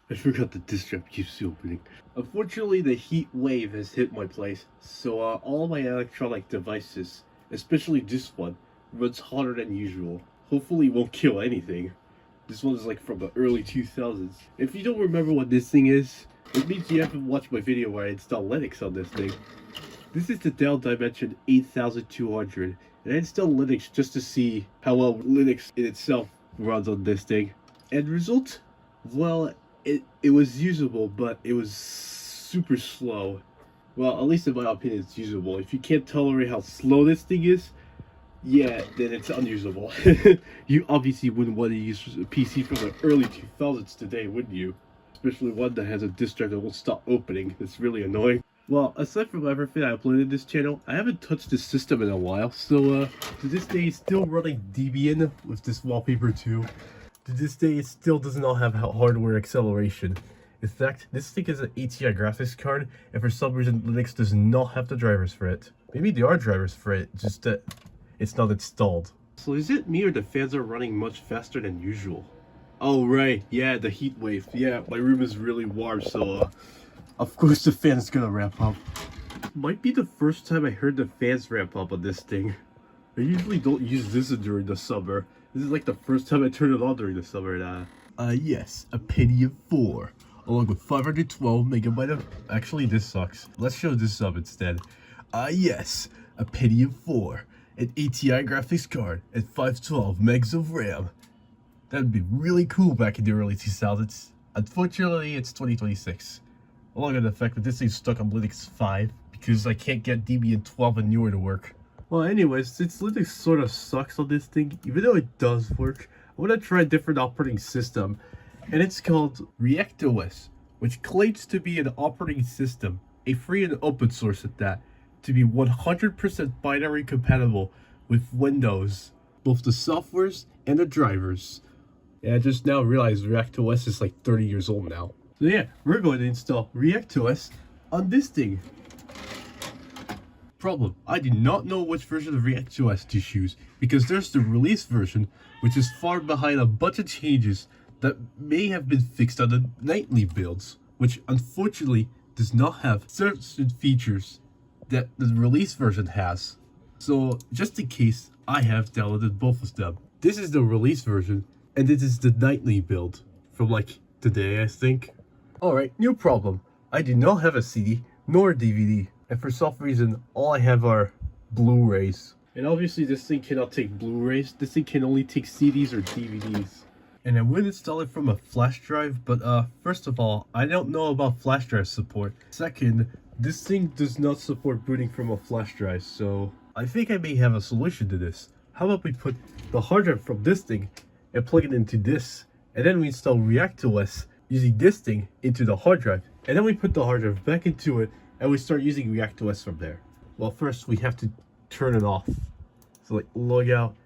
I forgot the disk drive keeps opening. Unfortunately, the heat wave has hit my place, so all my electronic devices, especially this one, runs hotter than usual. Hopefully it won't kill anything. This one is like from the early 2000s. If you don't remember what this thing is, it means you haven't watched my video where I installed Linux on this thing. This is the Dell Dimension 8200, and I installed Linux just to see how well Linux in itself runs on this thing. End result? Well, it was usable, but it was super slow. Well, at least in my opinion, it's usable. If you can't tolerate how slow this thing is, yeah, then it's unusable. You obviously wouldn't want to use a PC from the early 2000s today, wouldn't you? Especially one that has a disk drive that won't stop opening. It's really annoying. Well, aside from everything I uploaded to this channel, I haven't touched this system in a while, so to this day it's still running Debian with this wallpaper too. To this day it still does not have hardware acceleration. In fact, this thing is an ATI graphics card, and for some reason Linux does not have the drivers for it. Maybe there are drivers for it, just that it's not installed. So is it me or the fans are running much faster than usual? Oh right, yeah, the heat wave. Yeah, my room is really warm, so of course the fan's gonna ramp up. Might be the first time I heard the fans ramp up on this thing. I usually don't use this during the summer. This is like the first time I turn it on during the summer. Yes, a Pentium 4. Along with 512 megabyte of... Actually, this sucks. Let's show this up instead. Yes, a Pentium 4. An ATI graphics card and 512 megs of RAM. That'd be really cool back in the early 2000s. Unfortunately, it's 2026. Along with the fact that this thing's stuck on Linux 5 because I can't get Debian 12 and newer to work. Well, anyways, since Linux sort of sucks on this thing, even though it does work, I want to try a different operating system. And it's called ReactOS, which claims to be an operating system, a free and open source at that, to be 100% binary compatible with Windows, both the softwares and the drivers. And I just now realized ReactOS is like 30 years old now. So yeah, we're going to install ReactOS on this thing. Problem, I do not know which version of ReactOS to choose, because there's the release version, which is far behind a bunch of changes that may have been fixed on the nightly builds, which unfortunately does not have certain features that the release version has. So just in case, I have downloaded both of them. This is the release version, and this is the nightly build from like today, I think. Alright, no problem. I do not have a CD nor a DVD, and for some reason all I have are Blu-rays. And obviously this thing cannot take Blu-rays, this thing can only take CDs or DVDs. And I would install it from a flash drive, but first of all, I don't know about flash drive support. Second, this thing does not support booting from a flash drive, so I think I may have a solution to this. How about we put the hard drive from this thing and plug it into this, and then we install ReactOS using this thing into the hard drive, and then we put the hard drive back into it, and we start using ReactOS from there. Well, first we have to turn it off. So like log out,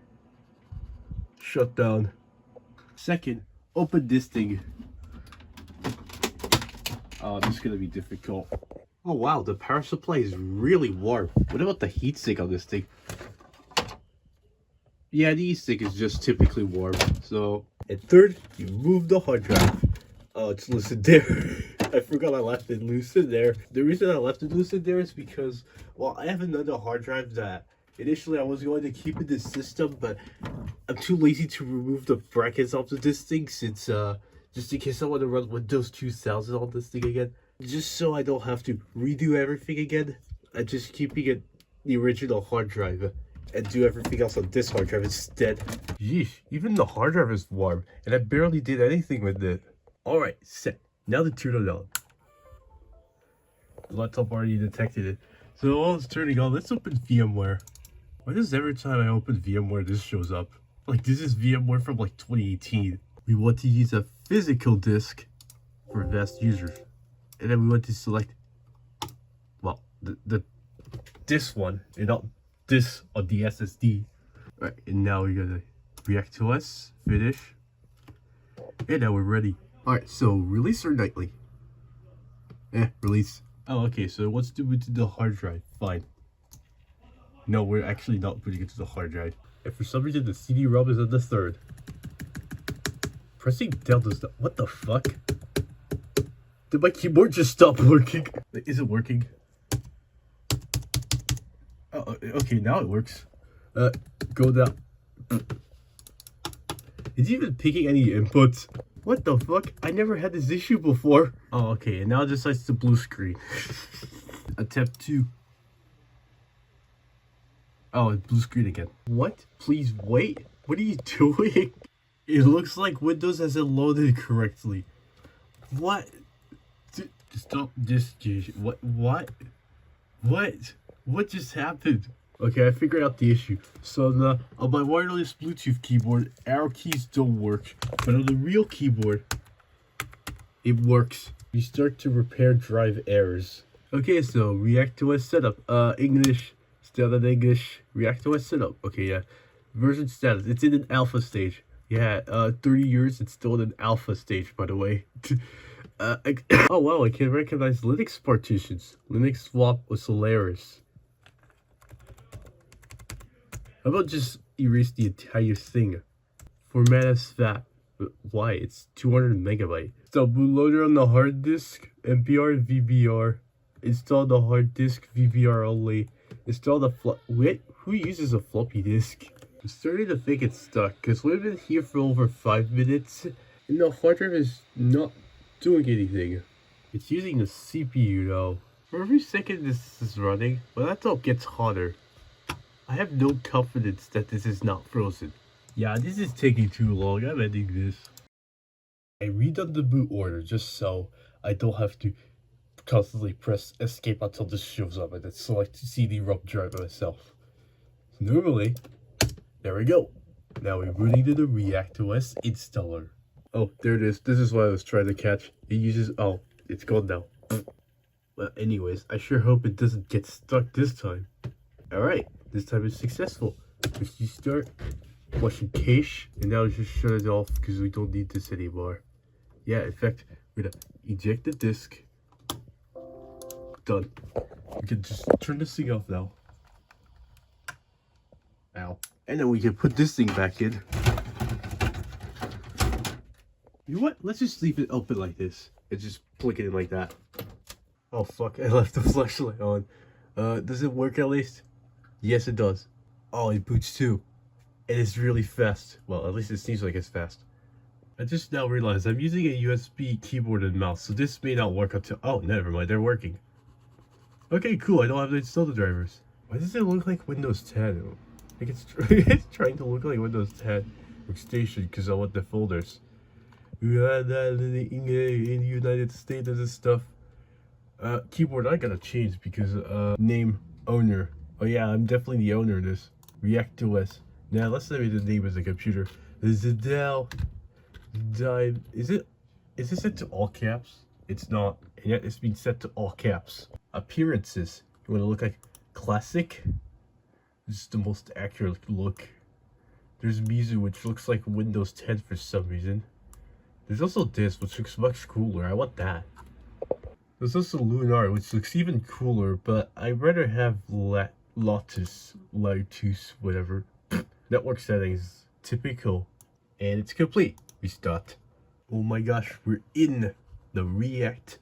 shut down. Second, open this thing. Oh, this is gonna be difficult. Oh wow, the power supply is really warm. What about the heatsink on this thing? Yeah, the heatsink is just typically warm. So, and third, you move the hard drive. Oh, it's loose in there. I forgot I left it loose in there. The reason I left it loose in there is because, well, I have another hard drive that initially I was going to keep in this system, but I'm too lazy to remove the brackets off of this thing since, just in case I want to run Windows 2000 on this thing again. Just so I don't have to redo everything again, I'm just keeping it the original hard drive and do everything else on this hard drive instead. Yeesh, even the hard drive is warm, and I barely did anything with it. Alright, set. Now to turn it on. The laptop already detected it. So while it's turning on, let's open VMware. Why does every time I open VMware this shows up? Like this is VMware from like 2018. We want to use a physical disk for advanced users. And then we want to select, well, this one, and not this on the SSD. Alright, and now we're gonna ReactOS, finish. And now we're ready. Alright, so release or nightly? Release. Oh, okay, so let's do it to the hard drive. Fine. No, we're actually not putting it to the hard drive. And for some reason, the CD-ROM is on the third. Pressing Dell does that. What the fuck? Did my keyboard just stop working? Is it working? Oh, okay, now it works. Go down. Is he even picking any inputs? What the fuck? I never had this issue before. Oh, okay, and now it decides to blue screen. Attempt 2. Oh, it's blue screen again. What? Please wait. What are you doing? It looks like Windows hasn't loaded correctly. What? Stop this. What? What just happened? Okay, I figured out the issue. So on my wireless Bluetooth keyboard, arrow keys don't work, but on the real keyboard, it works. You start to repair drive errors. Okay, so ReactOS setup. English, standard English, ReactOS setup. Okay, yeah. Version status. It's in an alpha stage. Yeah, 30 years. It's still in an alpha stage, by the way. Oh wow, I can recognize Linux partitions. Linux swap with Solaris. How about just erase the entire thing? Format as FAT. Why? It's 200 megabyte. So bootloader on the hard disk, NPR, VBR. Install the hard disk, VBR only. Install the wait, who uses a floppy disk? I'm starting to think it's stuck, because we've been here for over 5 minutes, and the hard drive is not doing anything. It's using the CPU though. For every second this is running, well that all gets hotter. I have no confidence that this is not frozen. Yeah, this is taking too long. I'm ending this. I redone the boot order just so I don't have to constantly press escape until this shows up and then select CD-ROM drive myself. Normally, there we go. Now we're booting to the ReactOS installer. Oh, there it is. This is what I was trying to catch. It uses, oh, it's gone now. Well, anyways, I sure hope it doesn't get stuck this time. Alright, this time it's successful. Just you start flushing cache, and now just shut it off because we don't need this anymore. Yeah, in fact, we're gonna eject the disk. Done. We can just turn this thing off now. Ow. And then we can put this thing back in. You know what? Let's just leave it open like this. And just flick it in like that. Oh fuck, I left the flashlight on. Does it work at least? Yes, it does. Oh, it boots too. And it's really fast. Well, at least it seems like it's fast. I just now realized I'm using a USB keyboard and mouse, so this may not work until... Oh, never mind, they're working. Okay, cool, I don't have to install the drivers. Why does it look like Windows 10? Like it's trying to look like Windows 10 workstation because I want the folders. We had that in the United States and stuff. Keyboard I gotta change because name owner. Oh yeah, I'm definitely the owner of this. ReactOS. Now let's say the name is a computer. This is Dell. Is it set to all caps? It's not. And yet it's been set to all caps. Appearances. You want to look like classic? This is the most accurate look. There's Mizu, which looks like Windows 10 for some reason. There's also this, which looks much cooler. I want that. There's also Lunar, which looks even cooler, but I'd rather have Lotus, whatever. Network settings, typical. And it's complete. Restart. Oh my gosh, we're in the ReactOS.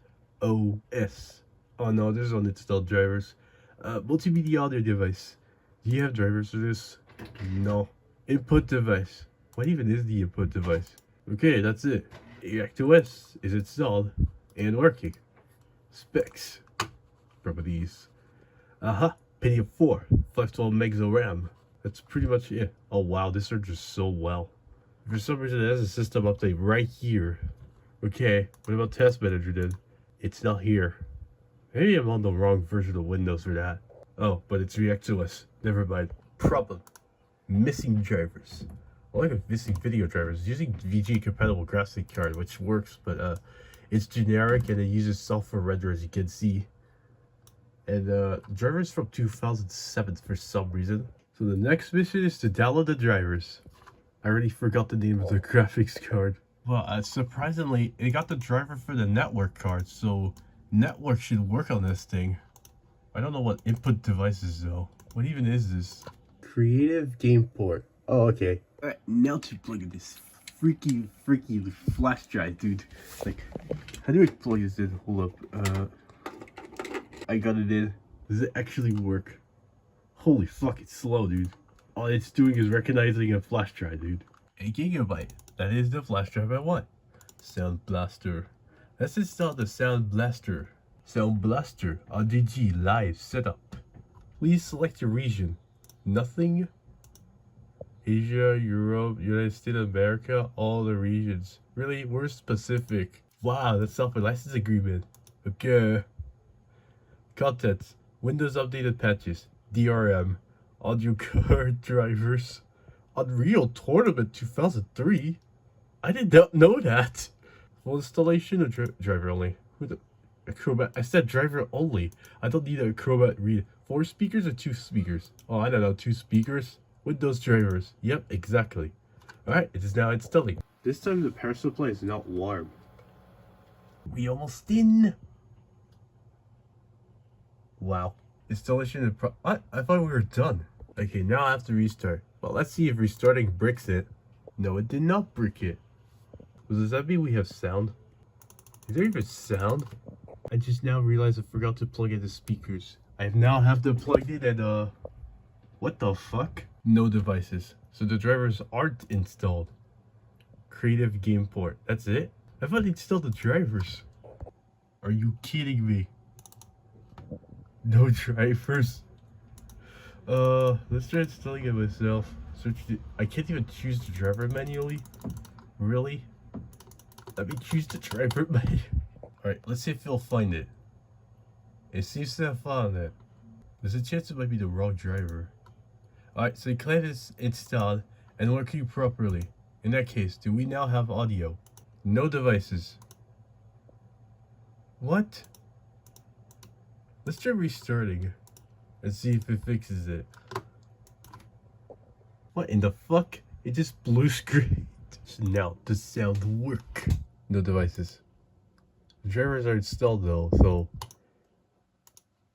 Oh no, there's uninstalled drivers. Multimedia audio device. Do you have drivers for this? No. Input device. What even is the input device? Okay, that's it. ReactOS is installed and working. Specs. Properties. Pentium 4. 512 megs of RAM. That's pretty much it. Oh wow, this surges so well. For some reason it has a system update right here. Okay, what about Task Manager then? It's not here. Maybe I'm on the wrong version of Windows for that. Oh, but it's ReactOS. Never mind. Problem. Missing drivers. I like missing video drivers. Using VGA compatible graphics card, which works, but it's generic and it uses software render as you can see. And drivers from 2007 for some reason. So the next mission is to download the drivers. I already forgot the name of the graphics card. Well, surprisingly, it got the driver for the network card, so network should work on this thing. I don't know what input device is though. What even is this? Creative game port. Oh, okay. Alright, now to plug in this freaky flash drive, dude. Like, how do I plug this in? Hold up. I got it in. Does it actually work? Holy fuck, it's slow, dude. All it's doing is recognizing a flash drive, dude. 8 gigabyte. That is the flash drive I want. Sound Blaster. Let's install the Sound Blaster. Sound Blaster RDG live setup. Please select your region. Nothing. Asia, Europe, United States of America, all the regions. Really? We're specific. Wow, that's not for license agreement. Okay. Contents. Windows updated patches. DRM. Audio card drivers. Unreal Tournament 2003? I did not know that. Full installation of driver only. Who the Acrobat? I said driver only. I don't need a Acrobat read. 4 speakers or 2 speakers? Oh, I don't know. 2 speakers? Windows drivers. Yep, exactly. Alright, it is now installing. This time the power supply is not warm. We almost in. Wow. Installation in what? I thought we were done. Okay, now I have to restart. Well, let's see if restarting bricks it. No, it did not brick it. Does that mean we have sound? Is there even sound? I just now realized I forgot to plug in the speakers. I now have them plugged in and what the fuck? No devices. So the drivers aren't installed. Creative game port. That's it? I thought they installed the drivers. Are you kidding me? No drivers. Let's try installing it myself. I can't even choose the driver manually. Really? Let me choose the driver manually. Alright, let's see if he'll find it. It seems to have found it. There's a chance it might be the wrong driver. Alright, so the client is installed and working properly. In that case, do we now have audio? No devices. What? Let's try restarting and see if it fixes it. What in the fuck? It just blue screened. So now does sound work? No devices. The drivers are installed though, so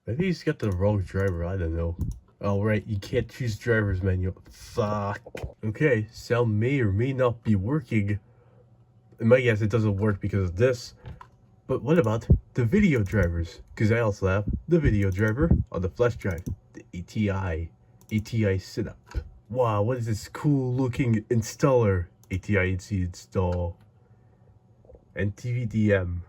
maybe he's got the wrong driver. I don't know. Oh right, you can't choose driver's menu. Fuck. Okay, sound may or may not be working. In my guess, it doesn't work because of this. But what about the video drivers? Because I also have the video driver on the flash drive, the ATI setup. Wow, what is this cool looking installer? ATI install and TVDM.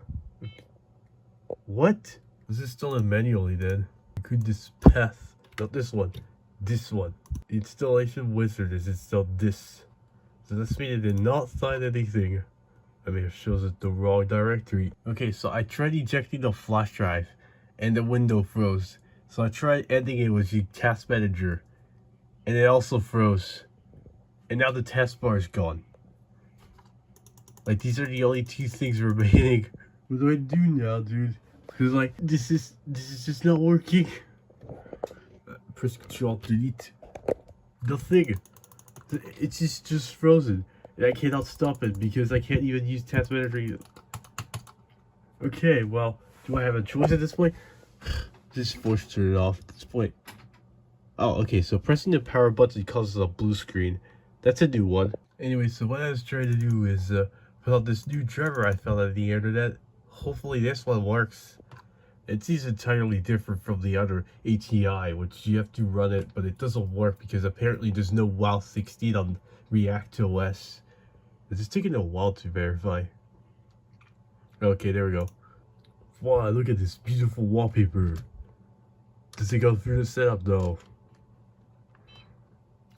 What? Let's install it manually then. Include this path, not this one, this one. The installation wizard is installed this. So this means it did not find anything. I mean, it shows it the wrong directory. Okay, so I tried ejecting the flash drive and the window froze. So I tried ending it with the task manager and it also froze. And now the taskbar is gone. Like, these are the only 2 things remaining. What do I do now, dude? Because like, this is just not working. Press Control Delete. Nothing. It's just frozen. And I cannot stop it because I can't even use Task Manager. Okay, well, do I have a choice at this point? Just force turn it off at this point. Oh, okay, so pressing the power button causes a blue screen. That's a new one. Anyway, so what I was trying to do is put out this new driver I found on the internet. Hopefully this one works. It seems entirely different from the other ATI, which you have to run it, but it doesn't work because apparently there's no WoW 16 on ReactOS. It's just taking a while to verify. Okay, there we go. Wow, look at this beautiful wallpaper. Does it go through the setup though?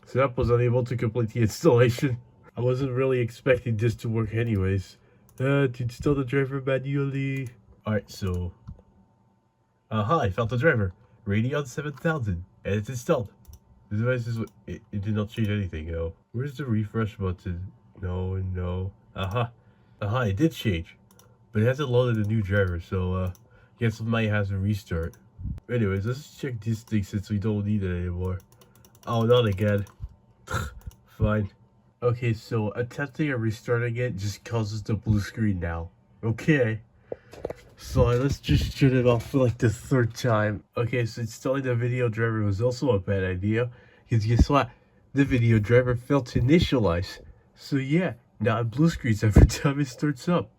Setup was unable to complete the installation. I wasn't really expecting this to work anyways. To install the driver manually. Alright, so... Aha, I found the driver. Radeon 7000. And it's installed. The device is... It did not change anything, yo. Where's the refresh button? No. Aha, it did change. But it hasn't loaded a new driver, so guess we might have to restart. Anyways, let's check this thing since we don't need it anymore. Oh, not again. Fine. Okay, so attempting a restart again just causes the blue screen now. Okay. So let's just turn it off for like the 3rd time. Okay, so installing the video driver was also a bad idea. Because guess what? The video driver failed to initialize. So yeah, Now it blue screens every time it starts up.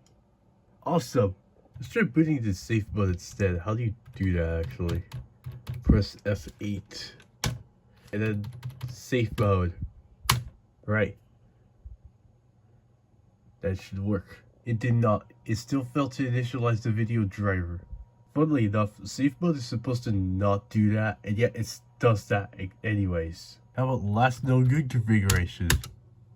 Awesome. Let's try booting the safe mode instead. How do you do that actually? Press F8. And then safe mode. Right. That should work. It did not. It still failed to initialize the video driver. Funnily enough, safe mode is supposed to not do that, and yet it does that anyways. How about last no good configuration?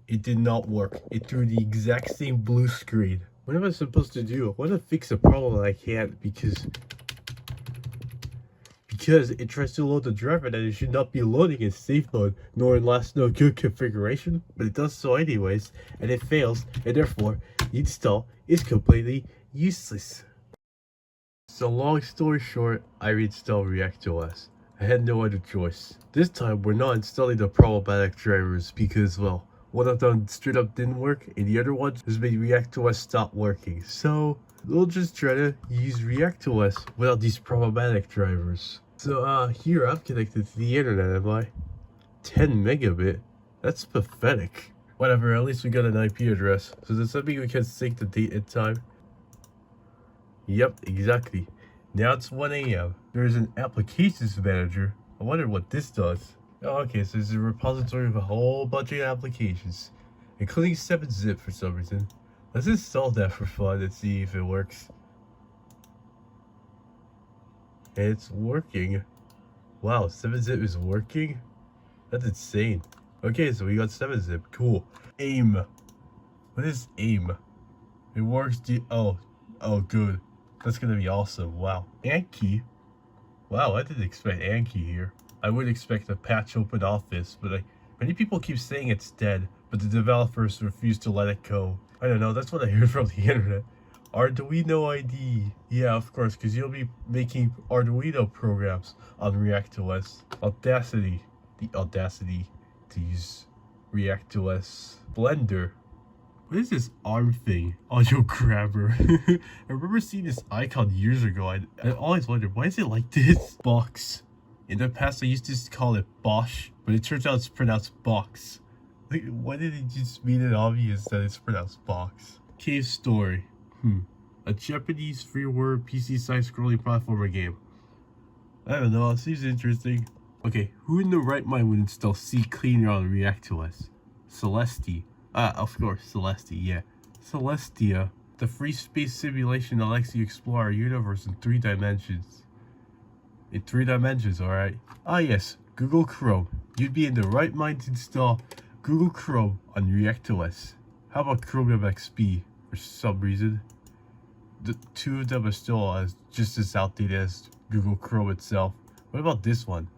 It did not work. It threw the exact same blue screen. What am I supposed to do? I want to fix a problem that I can't because it tries to load the driver that it should not be loading in safe mode nor in last no good configuration, but it does so anyways, and it fails, and therefore the install is completely useless. So long story short, I reinstalled ReactOS. I had no other choice. This time we're not installing the problematic drivers because, well, one of them straight up didn't work and the other one has made ReactOS stop working. So we'll just try to use ReactOS without these problematic drivers. So here I'm connected to the internet, am I? 10 megabit? That's pathetic. Whatever, at least we got an IP address. So does that mean we can sync the date and time? Yep, exactly. Now it's 1 AM. There's an applications manager. I wonder what this does. Oh, okay, so it's a repository of a whole bunch of applications, including 7-zip for some reason. Let's install that for fun and see if it works. It's working. Wow, 7-zip is working? That's insane. Okay, so we got 7-zip. Cool. AIM. What is AIM? It works. Oh, good. That's gonna be awesome. Wow. Anki. Wow, I didn't expect Anki here. I would expect a patch open office, but many people keep saying it's dead, but the developers refuse to let it go. I don't know, that's what I heard from the internet. Arduino ID. Yeah, of course, because you'll be making Arduino programs on ReactOS. Audacity. The audacity to use ReactOS. Blender. What is this arm thing? Audio grabber. I remember seeing this icon years ago. I always wondered, why is it like this? Box. In the past, I used to call it Bosch, but it turns out it's pronounced box. Like, why did it just mean it obvious that it's pronounced box? Cave Story. A Japanese freeware PC side-scrolling platformer game. I don't know, it seems interesting. Okay, who in the right mind would install CCleaner on ReactOS? Celeste. Of course, Celeste, yeah. Celestia, the free space simulation that lets you explore our universe in 3 dimensions. In 3 dimensions, alright. Ah yes, Google Chrome. You'd be in the right mind to install Google Chrome on ReactOS. How about Chromium XP, for some reason? The 2 of them are still just as outdated as Google Chrome itself. What about this one?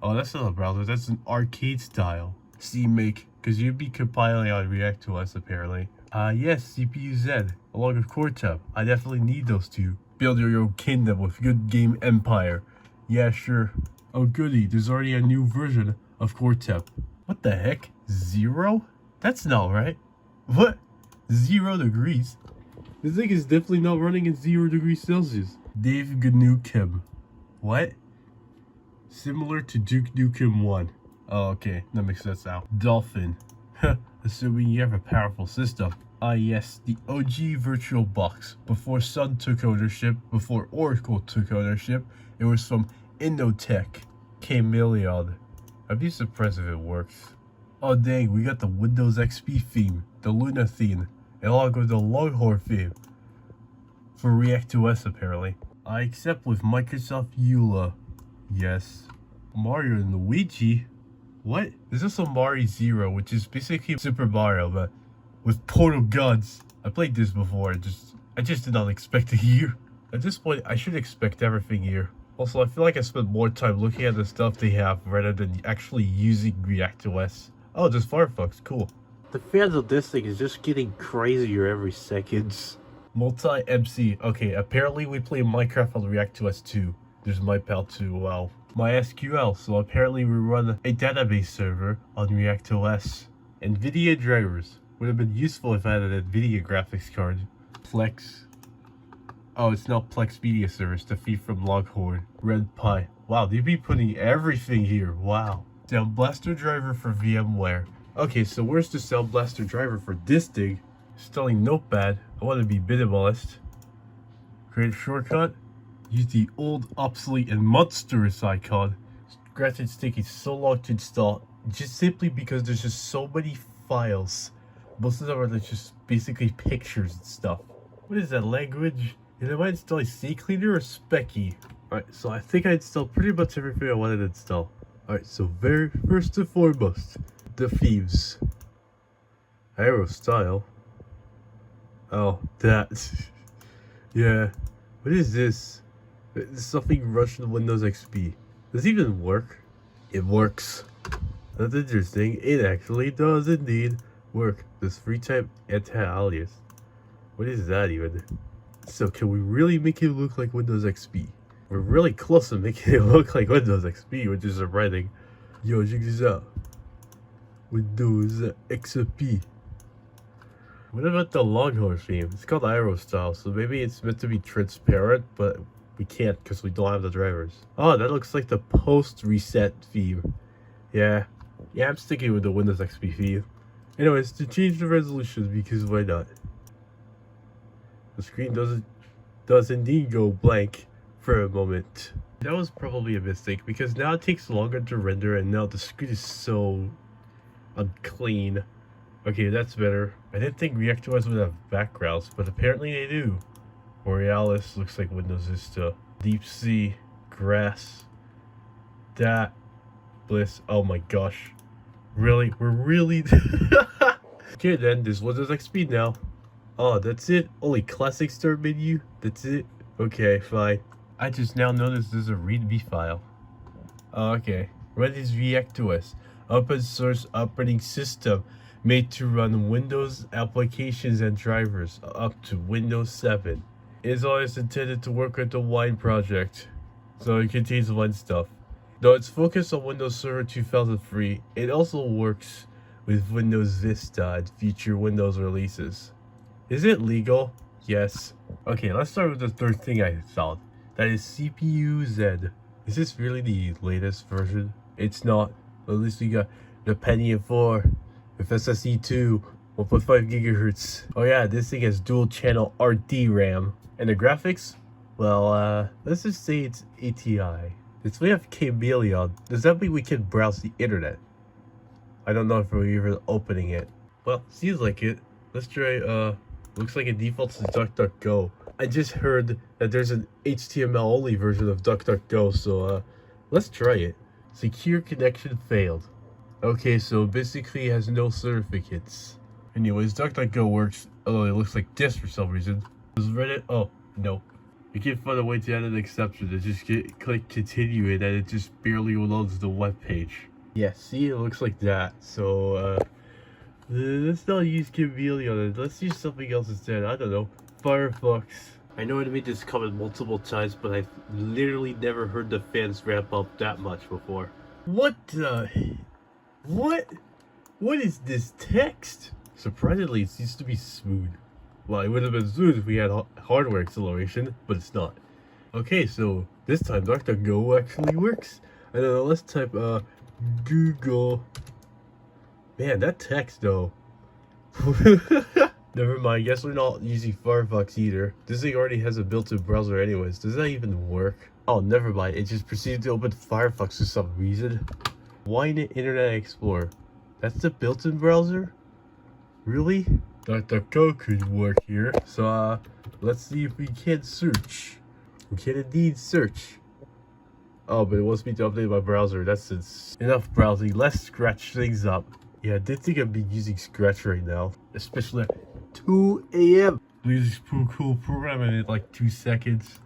Oh, that's not a browser, that's an arcade style. CMake, because you'd be compiling on ReactOS apparently. Yes, CPU-Z, along with CoreTab. I definitely need those two. Build your own kingdom with good game empire. Yeah, sure. Oh goody, there's already a new version of CoreTab. What the heck? 0? That's not right. What? 0 degrees? This thing is definitely not running at 0 degrees Celsius. Dave Gnukem. What? Similar to Duke Nukem 1. Oh, okay, that makes sense now. Dolphin. Assuming you have a powerful system. Ah yes, the OG VirtualBox. Before Sun took ownership, before Oracle took ownership, it was from Innotech. Chameleon. I'd be surprised if it works. Oh dang, we got the Windows XP theme, the Luna theme, along with the Longhorn theme. For ReactOS apparently. I accept with Microsoft EULA. Yes. Mario and Luigi? What? There's also Mario Zero, which is basically Super Mario, but with portal guns. I played this before, I just did not expect it here. At this point, I should expect everything here. Also, I feel like I spent more time looking at the stuff they have rather than actually using ReactOS. Oh, there's Firefox, cool. The fans of this thing is just getting crazier every second. Multi-MC, okay, apparently we play Minecraft on ReactOS too. There's MyPal too, wow. MySQL, so apparently we run a database server on ReactOS. NVIDIA drivers. Would have been useful if I had an NVIDIA graphics card. Plex. Oh, it's not Plex Media Service, the feed from Longhorn. Red Pi. Wow, they'd be putting everything here, wow. Sound Blaster driver for VMware. Okay, so where's the Sound Blaster driver for this thing? Installing Notepad. I want to be minimalist. Create a shortcut. Use the old, obsolete, and monstrous icon. Granted, it's taking so long to install, just simply because there's just so many files. Most of them are just basically pictures and stuff. What is that language? Am I installing CCleaner or Specky? Alright, so I think I installed pretty much everything I wanted to install. Alright, so very first and foremost, the themes. Aero style. Oh, that. Yeah. What is this? It's something Russian Windows XP. Does it even work? It works. That's interesting. It actually does indeed work. This free type anti-alias. What is that even? So can we really make it look like Windows XP? We're really close to making it look like Windows XP, which is surprising. Yo, check this out. Windows XP. What about the Longhorn theme? It's called Aero style, so maybe it's meant to be transparent, but we can't because we don't have the drivers. Oh, that looks like the post-reset theme. Yeah, I'm sticking with the Windows XP theme. Anyways, to change the resolution, because why not? The screen does indeed go blank for a moment. That was probably a mistake, because now it takes longer to render, and now the screen is so unclean. Okay, that's better. I didn't think ReactOS would have backgrounds, but apparently they do. Borealis looks like Windows Vista. Deep Sea, Grass, that, Bliss. Oh my gosh. Really? We're really... Okay then, this Windows XP now. Oh, that's it? Only classic start menu? That's it? Okay, fine. I just now noticed there's a readme file. Oh, okay. What is ReactOS? Open source operating system made to run Windows applications and drivers up to Windows 7. It is always intended to work with the Wine project, so it contains Wine stuff. Though it's focused on Windows Server 2003, it also works with Windows Vista and future Windows releases. Is it legal? Yes. Okay, let's start with the third thing I installed. That is CPU Z. Is this really the latest version? It's not. At least we got the Pentium 4 with SSD 2, 1.5 gigahertz. Oh yeah, this thing has dual channel RD RAM. And the graphics? Well, let's just say it's ATI. Since we have Chameleon, does that mean we can browse the internet? I don't know if we're even opening it. Well, seems like it. Let's try, looks like it defaults to DuckDuckGo. I just heard that there's an HTML only version of DuckDuckGo, so, let's try it. Secure connection failed. Okay, so basically it has no certificates. Anyways, DuckDuckGo works, although it looks like this for some reason. Does Reddit? Oh, no. You can find a way to add an exception to just click continue it and it just barely loads the web page. Yeah, see, it looks like that. So, let's not use Chameleon. Let's use something else instead. I don't know. Firefox. I know I made this comment multiple times, but I've literally never heard the fans ramp up that much before. What the? What? What is this text? Surprisingly, it seems to be smooth. Well, it would have been smooth if we had hardware acceleration, but it's not. Okay, so this time DuckDuckGo actually works. I don't know, let's type Google. Man, that text though. Never mind, guess we're not using Firefox either. This thing already has a built-in browser anyways. Does that even work? Oh, never mind. It just proceeded to open Firefox for some reason. Why not Internet Explorer? That's the built-in browser? Really? DuckDuckGo could work here. So, let's see if we can search. We can indeed search. Oh, but it wants me to update my browser. That's enough browsing. Let's scratch things up. Yeah, I did think I'd be using Scratch right now. Especially at 2 a.m. This is pretty cool program in like 2 seconds.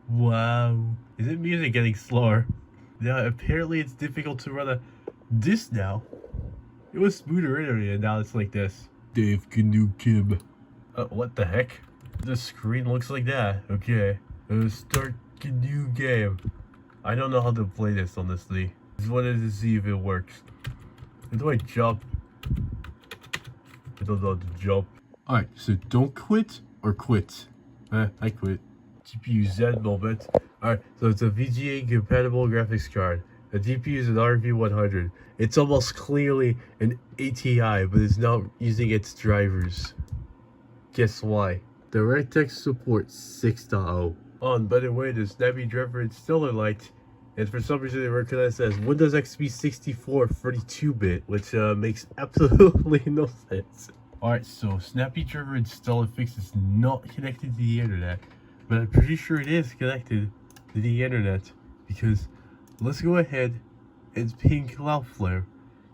Wow. Is it music getting slower? Yeah, apparently it's difficult to run this now. It was smoother earlier and now it's like this. Dave Canoe Kim. What the heck? The screen looks like that. Okay. Start a new game. I don't know how to play this, honestly. Just wanted to see if it works. How do I jump? I don't know how to jump. Alright, so don't quit or quit. I quit. GPU Z moment. Alright, so it's a VGA compatible graphics card. The GPU is an RV100. It's almost clearly an ATI, but it's not using its drivers. Guess why? DirectX supports 6.0. Oh, and by the way, the snappy driver installer light, and for some reason it recognizes as Windows XP 64 32-bit, which makes absolutely no sense. Alright, so snappy driver installer fix is not connected to the internet, but I'm pretty sure it is connected to the internet, because let's go ahead and ping Cloudflare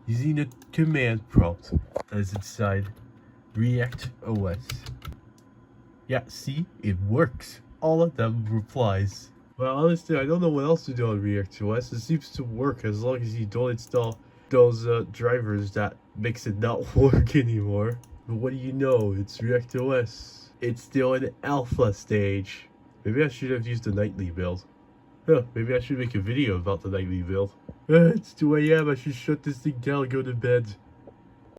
using the command prompt that is inside ReactOS. Yeah, see, it works. All of them replies. Well, honestly, I don't know what else to do on ReactOS. It seems to work as long as you don't install those drivers that makes it not work anymore. But what do you know? It's ReactOS. It's still in alpha stage. Maybe I should have used the nightly build. Huh, maybe I should make a video about the nightly build. It's 2 AM, I should shut this thing down and go to bed.